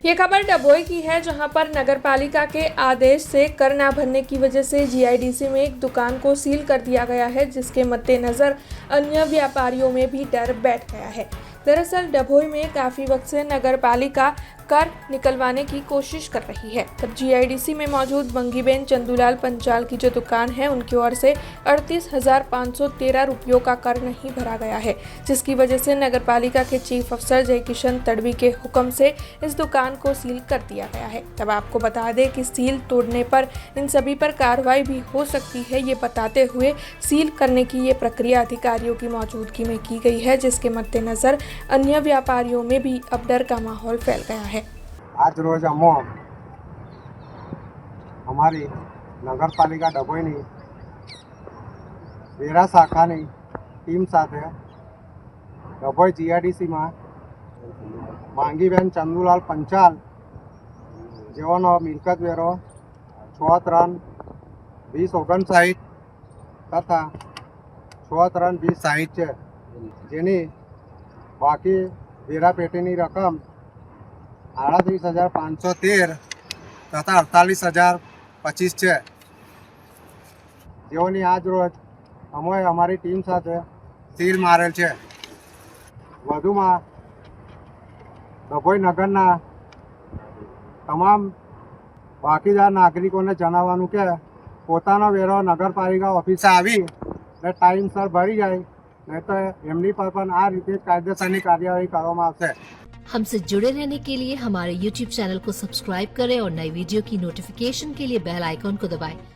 ये खबर डभोई की है, जहां पर नगरपालिका के आदेश से कर न भरने की वजह से जीआईडीसी में एक दुकान को सील कर दिया गया है, जिसके मद्देनजर अन्य व्यापारियों में भी डर बैठ गया है। दरअसल डभोई में काफी वक्त से नगरपालिका कर निकलवाने की कोशिश कर रही है। तब जीआईडीसी में मौजूद मंगीबेन चंदूलाल पंचाल की जो दुकान है, उनकी ओर से 38,513 रुपयों का कर नहीं भरा गया है, जिसकी वजह से नगरपालिका के चीफ अफसर जय किशन तड़वी के हुक्म से इस दुकान को सील कर दिया गया है। तब आपको बता दें कि सील तोड़ने पर इन सभी पर कार्रवाई भी हो सकती है, ये बताते हुए सील करने की ये प्रक्रिया अधिकारियों की मौजूदगी में की गई है, जिसके मद्देनजर अन्य व्यापारियों में भी अब डर का माहौल फैल गया है। आज रोज हमारी नगरपालिका डभोईनी वेरा शाखानी टीम साथे डभोई जीआईडीसी में मांगीबेन चंदूलाल पंचाल जेवोनो मिलकत वेरो 6-3-20-59 तथा 6-3-20-60 है, जेनी बाकी वेरा पेटीनी रकम 38,513 तथा 48,025 છે, જેઓની આજ રોજ અમે અમારી ટીમ સાથે સીલ મારેલ છે। વધુમાં ડભોઈ નગરના તમામ બાકીદાર નાગરિકોને જણાવવાનું કે પોતાનો વેરો નગરપાલિકા ઓફિસે આવી ને ટાઈમસર ભરી જાય, નહીં તો એમની પર પણ આ રીતે કાયદેસરની કાર્યવાહી કરવામાં આવશે। हमसे जुड़े रहने के लिए हमारे YouTube चैनल को सब्सक्राइब करें और नई वीडियो की नोटिफिकेशन के लिए बेल आइकॉन को दबाएं।